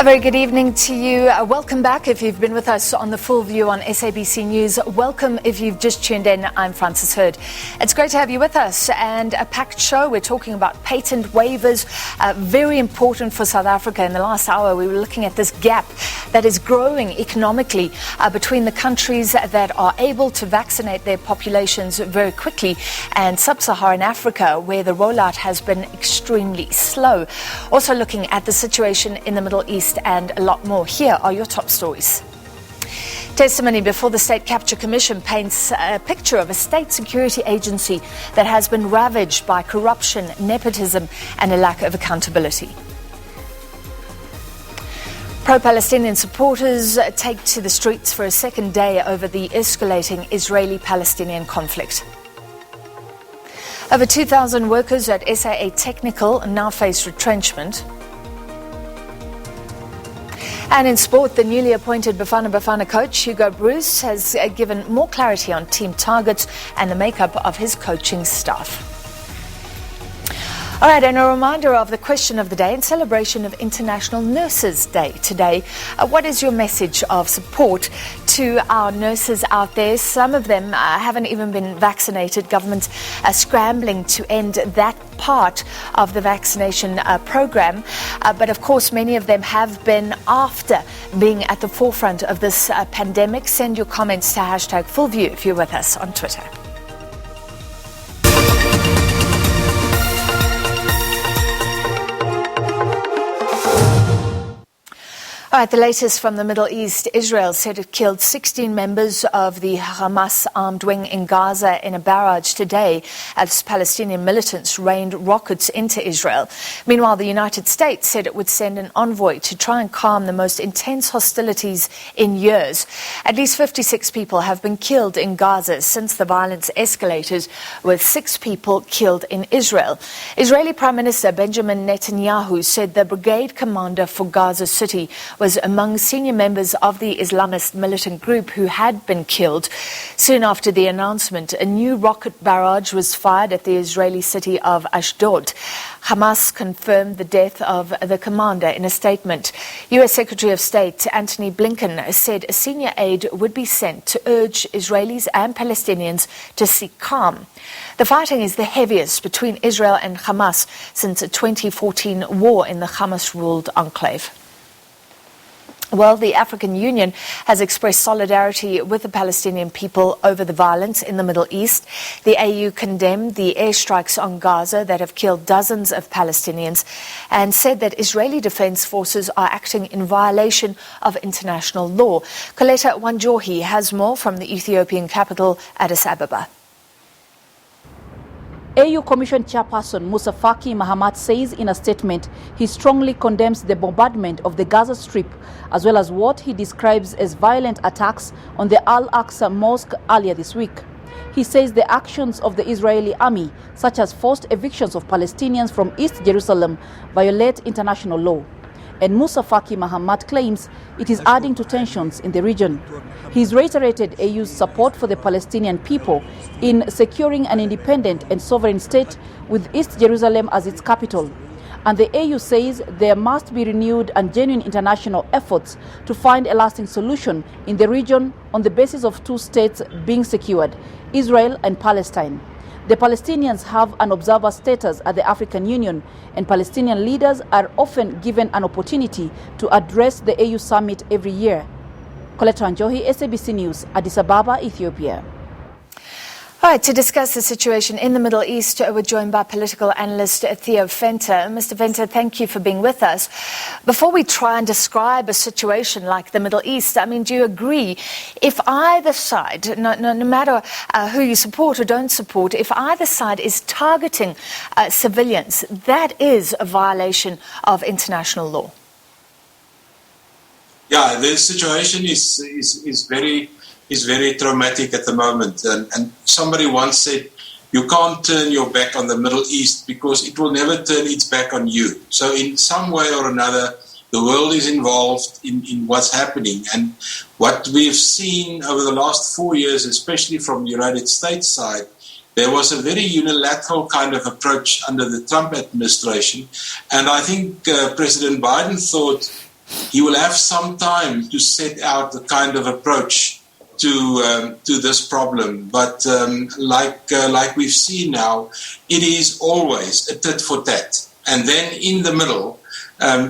very good evening to you. Welcome back if you've been with us on the Full View on SABC News. Welcome if you've just tuned in. I'm Frances Hood. It's great to have you with us and a packed show. We're talking about patent waivers, very important for South Africa. In the last hour, we were looking at this gap that is growing economically between the countries that are able to vaccinate their populations very quickly and sub-Saharan Africa, where the rollout has been extremely slow. Also looking at the situation in the Middle East and a lot more. Here are your top stories. Testimony before the State Capture Commission paints a picture of a state security agency that has been ravaged by corruption, nepotism, and a lack of accountability. Pro-Palestinian supporters take to the streets for a second day over the escalating Israeli-Palestinian conflict. Over 2,000 workers at SAA Technical now face retrenchment. And in sport, the newly appointed Bafana Bafana coach, Hugo Bruce, has given more clarity on team targets and the makeup of his coaching staff. All right, and a reminder of the question of the day in celebration of International Nurses Day today. What is your message of support to our nurses out there? Some of them haven't even been vaccinated. Governments are scrambling to end that part of the vaccination program. But of course, many of them have been after being at the forefront of this pandemic. Send your comments to #FullView if you're with us on Twitter. All right, the latest from the Middle East. Israel said it killed 16 members of the Hamas armed wing in Gaza in a barrage today as Palestinian militants rained rockets into Israel. Meanwhile, the United States said it would send an envoy to try and calm the most intense hostilities in years. At least 56 people have been killed in Gaza since the violence escalated, with 6 people killed in Israel. Israeli Prime Minister Benjamin Netanyahu said the brigade commander for Gaza City was among senior members of the Islamist militant group who had been killed. Soon after the announcement, a new rocket barrage was fired at the Israeli city of Ashdod. Hamas confirmed the death of the commander in a statement. U.S. Secretary of State Antony Blinken said a senior aide would be sent to urge Israelis and Palestinians to seek calm. The fighting is the heaviest between Israel and Hamas since a 2014 war in the Hamas-ruled enclave. Well, the African Union has expressed solidarity with the Palestinian people over the violence in the Middle East. The AU condemned the airstrikes on Gaza that have killed dozens of Palestinians and said that Israeli defense forces are acting in violation of international law. Coletta Wanjohi has more from the Ethiopian capital, Addis Ababa. AU Commission Chairperson Musa Faki Mahamat says in a statement he strongly condemns the bombardment of the Gaza Strip as well as what he describes as violent attacks on the Al-Aqsa Mosque earlier this week. He says the actions of the Israeli army, such as forced evictions of Palestinians from East Jerusalem, violate international law. And Musa Faki Mahamat claims it is adding to tensions in the region. He's reiterated AU's support for the Palestinian people in securing an independent and sovereign state with East Jerusalem as its capital. And the AU says there must be renewed and genuine international efforts to find a lasting solution in the region on the basis of 2 states being secured, Israel and Palestine. The Palestinians have an observer status at the African Union, and Palestinian leaders are often given an opportunity to address the AU summit every year. Coletta Wanjohi, SABC News, Addis Ababa, Ethiopia. All right, to discuss the situation in the Middle East, we're joined by political analyst Theo Venter. Mr. Venter, thank you for being with us. Before we try and describe a situation like the Middle East, I mean, do you agree if either side, no matter who you support or don't support, if either side is targeting civilians, that is a violation of international law? Yeah, the situation is very traumatic at the moment. And somebody once said, you can't turn your back on the Middle East because it will never turn its back on you. So in some way or another, the world is involved in what's happening. And what we've seen over the last 4 years, especially from the United States side, there was a very unilateral kind of approach under the Trump administration. And I think President Biden thought he will have some time to set out the kind of approach to this problem. But like we've seen now, it is always a tit for tat, and then in the middle,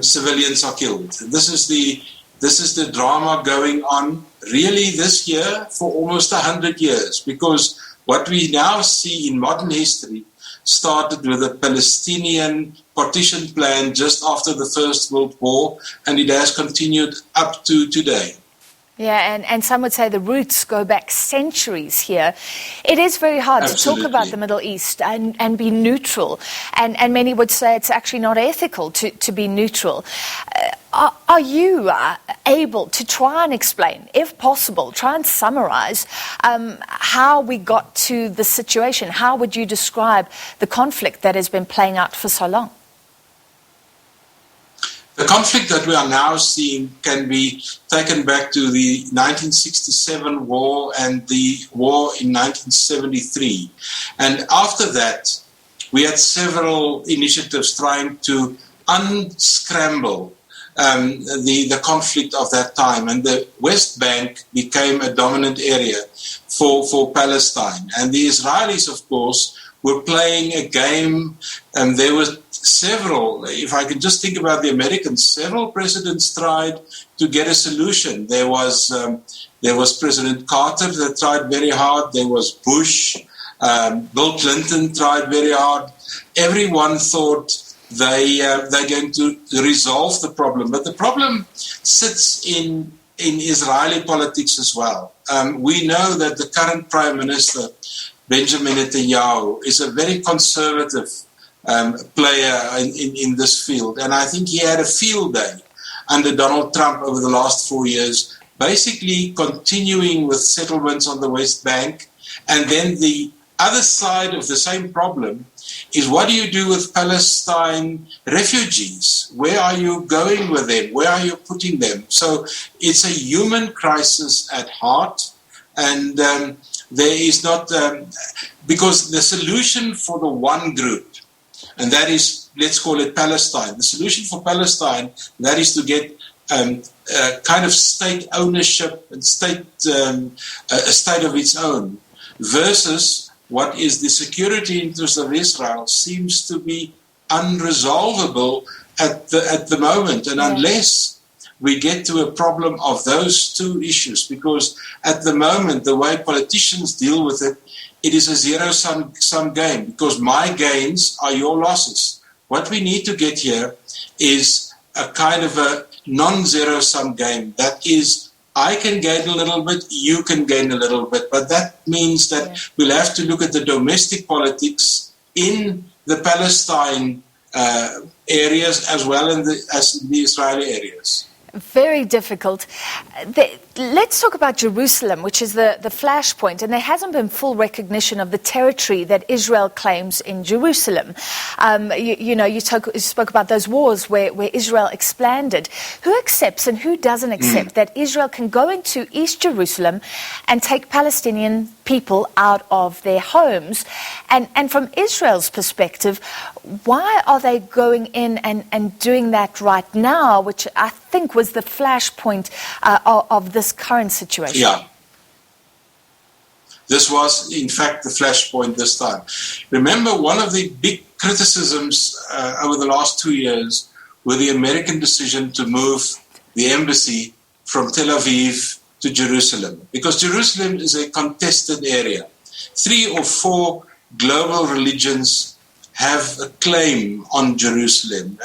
civilians are killed. This is the drama going on really this year for almost 100 years, because what we now see in modern history started with a Palestinian partition plan just after the First World War, and it has continued up to today. Yeah, and some would say the roots go back centuries here. It is very hard Absolutely. to talk about the Middle East and be neutral. And many would say it's actually not ethical to be neutral. Are you able to try and explain, if possible, try and summarize how we got to the situation? How would you describe the conflict that has been playing out for so long? The conflict that we are now seeing can be taken back to the 1967 war and the war in 1973. And after that, we had several initiatives trying to unscramble the conflict of that time. And the West Bank became a dominant area for Palestine. And the Israelis, of course, were playing a game, and there were several, if I can just think about the Americans, several presidents tried to get a solution. There was President Carter that tried very hard. There was Bush. Bill Clinton tried very hard. Everyone thought they're going to resolve the problem. But the problem sits in Israeli politics as well. We know that the current Prime Minister, Benjamin Netanyahu, is a very conservative player in this field. And I think he had a field day under Donald Trump over the last 4 years, basically continuing with settlements on the West Bank. And then the other side of the same problem is, what do you do with Palestine refugees? Where are you going with them? Where are you putting them? So it's a human crisis at heart. And there is not, because the solution for the one group, and that is, let's call it Palestine. The solution for Palestine, that is to get kind of state ownership and a state of its own, versus what is the security interest of Israel, seems to be unresolvable at the moment. And unless we get to a problem of those two issues, because at the moment, the way politicians deal with it, it is a zero-sum game, because my gains are your losses. What we need to get here is a kind of a non-zero-sum game. That is, I can gain a little bit, you can gain a little bit. But that means that we'll have to look at the domestic politics in the Palestine areas as well as in the Israeli areas. Very difficult. Let's talk about Jerusalem, which is the flashpoint, and there hasn't been full recognition of the territory that Israel claims in Jerusalem. You spoke about those wars where Israel expanded. Who accepts and who doesn't accept that Israel can go into East Jerusalem and take Palestinian people out of their homes? And from Israel's perspective, why are they going in and doing that right now, which I think was the flashpoint of this current situation? Yeah. This was, in fact, the flashpoint this time. Remember, one of the big criticisms over the last 2 years were the American decision to move the embassy from Tel Aviv to Jerusalem, because Jerusalem is a contested area. 3 or 4 global religions have a claim on Jerusalem.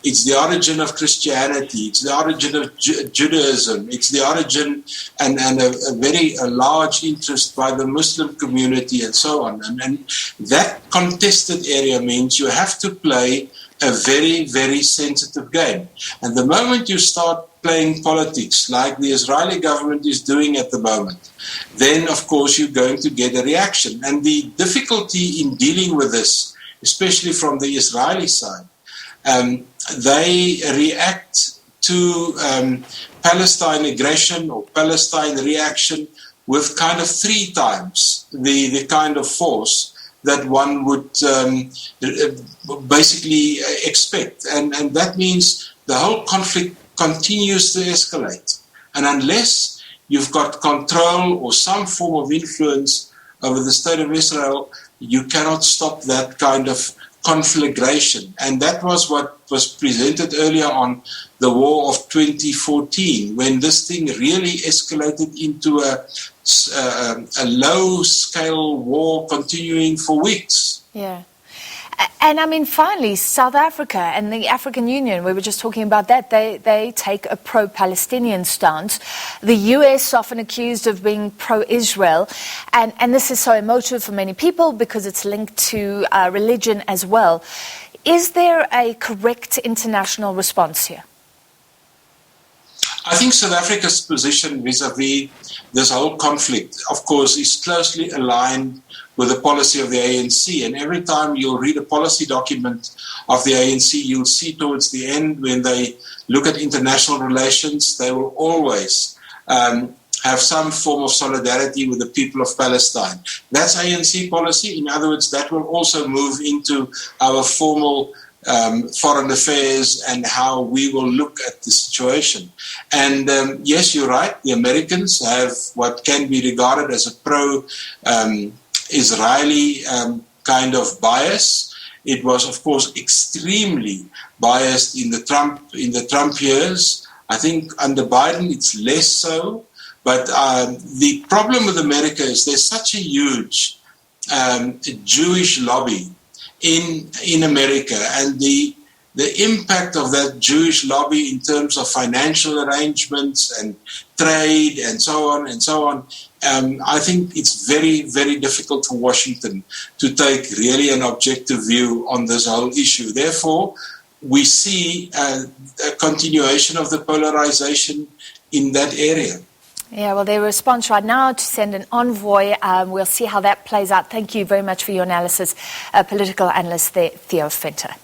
It's the origin of Christianity, it's the origin of Judaism, it's the origin and a very large interest by the Muslim community and so on. And that contested area means you have to play a very, very sensitive game. And the moment you start playing politics like the Israeli government is doing at the moment, then of course you're going to get a reaction. And the difficulty in dealing with this, especially from the Israeli side, they react to Palestine aggression or Palestine reaction with kind of 3 times the kind of force that one would basically expect. And that means the whole conflict continues to escalate. And unless you've got control or some form of influence over the state of Israel, you cannot stop that kind of conflagration. And that was what was presented earlier on the war of 2014, when this thing really escalated into a low-scale war continuing for weeks. Yeah. And I mean, finally, South Africa and the African Union, we were just talking about that, they take a pro-Palestinian stance. The US often accused of being pro-Israel, and this is so emotive for many people because it's linked to religion as well. Is there a correct international response here? I think South Africa's position vis-à-vis this whole conflict, of course, is closely aligned with the policy of the ANC. And every time you'll read a policy document of the ANC, you'll see towards the end, when they look at international relations, they will always have some form of solidarity with the people of Palestine. That's ANC policy. In other words, that will also move into our formal foreign affairs and how we will look at the situation. And yes, you're right, the Americans have what can be regarded as a pro-Israeli kind of bias. It was, of course, extremely biased in the Trump years. I think under Biden it's less so. But the problem with America is there's such a huge Jewish lobby in America, and the impact of that Jewish lobby in terms of financial arrangements and trade and so on, I think it's very, very difficult for Washington to take really an objective view on this whole issue. Therefore, we see a continuation of the polarization in that area. Yeah, well, their response right now to send an envoy. We'll see how that plays out. Thank you very much for your analysis, political analyst there, Theo Venter.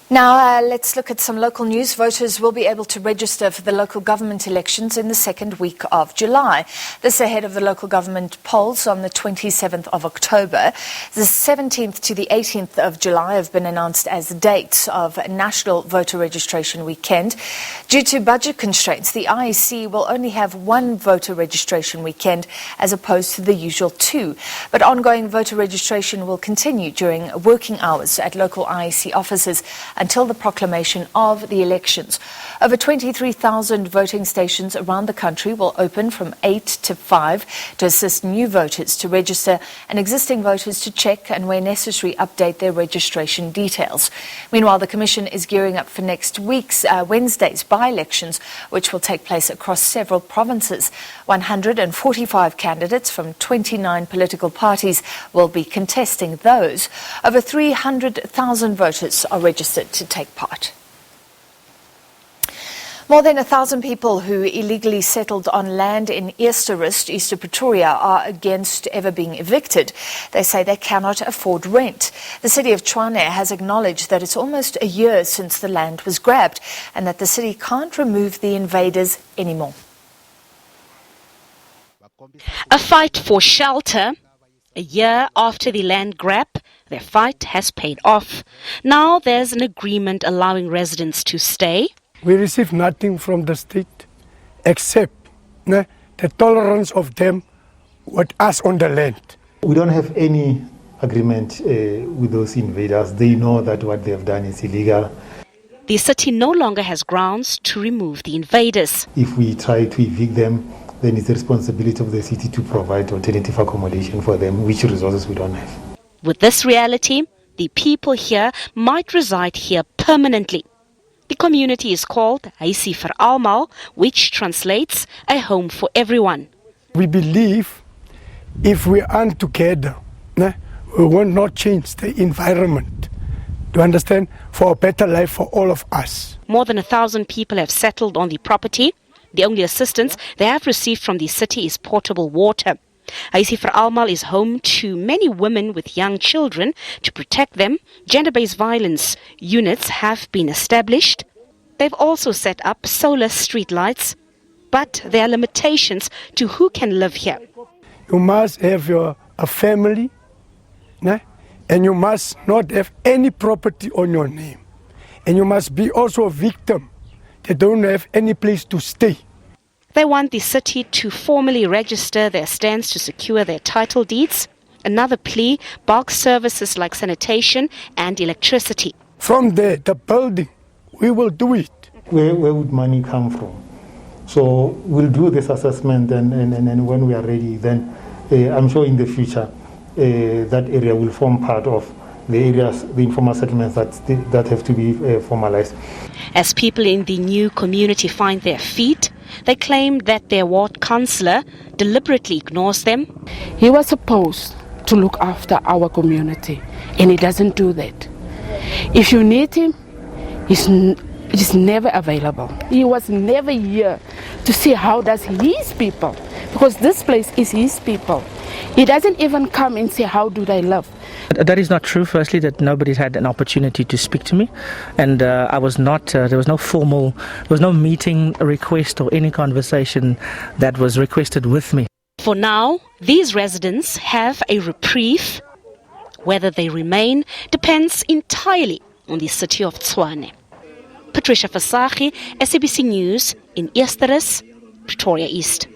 Now, let's look at some local news. Voters will be able to register for the local government elections in the second week of July. This ahead of the local government polls on the 27th of October. The 17th to the 18th of July have been announced as the dates of National Voter Registration Weekend. Due to budget constraints, the IEC will only have one voter registration weekend as opposed to the usual two. But ongoing voter registration will continue during working hours at local IEC offices until the proclamation of the elections. Over 23,000 voting stations around the country will open from 8 to 5 to assist new voters to register and existing voters to check and, where necessary, update their registration details. Meanwhile, the Commission is gearing up for next week's Wednesday's by-elections, which will take place across several provinces. 145 candidates from 29 political parties will be contesting those. Over 300,000 voters are registered to take part. More than 1,000 people who illegally settled on land in Eersterust, east of Pretoria, are against ever being evicted. They say they cannot afford rent. The city of Tshwane has acknowledged that it's almost a year since the land was grabbed and that the city can't remove the invaders anymore. A fight for shelter. A year after the land grab, their fight has paid off. Now there's an agreement allowing residents to stay. We receive nothing from the state except the tolerance of them with us on the land. We don't have any agreement with those invaders. They know that what they have done is illegal. The city no longer has grounds to remove the invaders. If we try to evict them, then it's the responsibility of the city to provide alternative accommodation for them, which resources we don't have. With this reality, the people here might reside here permanently. The community is called Huisie vir Almal, which translates a home for everyone. We believe if we are together, we will not change the environment, to understand, for a better life for all of us. More than 1,000 people have settled on the property. The only assistance they have received from the city is portable water. Huisie vir Almal is home to many women with young children. To protect them, gender-based violence units have been established. They've also set up solar streetlights, but there are limitations to who can live here. You must have a family, and you must not have any property on your name. And you must be also a victim. They don't have any place to stay. They want the city to formally register their stands to secure their title deeds. Another plea, bulk services like sanitation and electricity. From there, the building, we will do it. Where would money come from? So we'll do this assessment, and when we are ready, then I'm sure in the future that area will form part of the areas, the informal settlements that have to be formalized. As people in the new community find their feet, they claim that their ward councillor deliberately ignores them. He was supposed to look after our community, and he doesn't do that. If you need him, he's never available. He was never here to see how does his people, because this place is his people. He doesn't even come and say how do they live. That is not true. Firstly, that nobody's had an opportunity to speak to me, and I was not. There was no formal, there was no meeting request or any conversation that was requested with me. For now, these residents have a reprieve. Whether they remain depends entirely on the city of Tshwane. Patricia Fasagi, SABC News in Eersterus, Pretoria East.